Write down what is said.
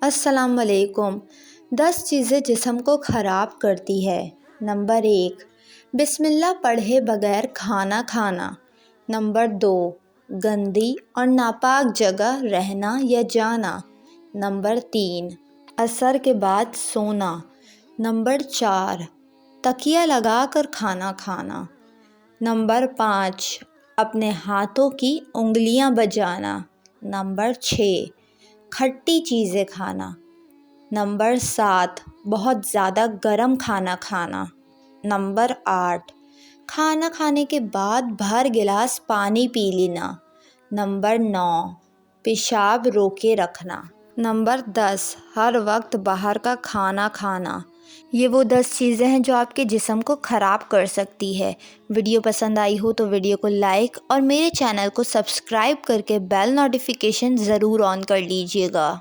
السلام علیکم۔ 10 چیزیں جسم کو خراب کرتی ہے۔ نمبر 1، بسم اللہ پڑھے بغیر کھانا کھانا۔ نمبر 2، گندی اور ناپاک جگہ رہنا یا جانا۔ نمبر 3، عصر کے بعد سونا۔ نمبر 4، تکیہ لگا کر کھانا کھانا۔ نمبر 5، اپنے ہاتھوں کی انگلیاں بجانا۔ نمبر 6، کھٹی چیزیں کھانا۔ نمبر 7، بہت زیادہ گرم کھانا کھانا۔ نمبر 8، کھانا کھانے کے بعد بھر گلاس پانی پی لینا۔ نمبر 9، پیشاب روکے رکھنا۔ نمبر 10، ہر وقت باہر کا کھانا کھانا۔ یہ وہ 10 چیزیں ہیں جو آپ کے جسم کو خراب کر سکتی ہے۔ ویڈیو پسند آئی ہو تو ویڈیو کو لائک اور میرے چینل کو سبسکرائب کر کے بیل نوٹیفیکیشن ضرور آن کر لیجیے گا۔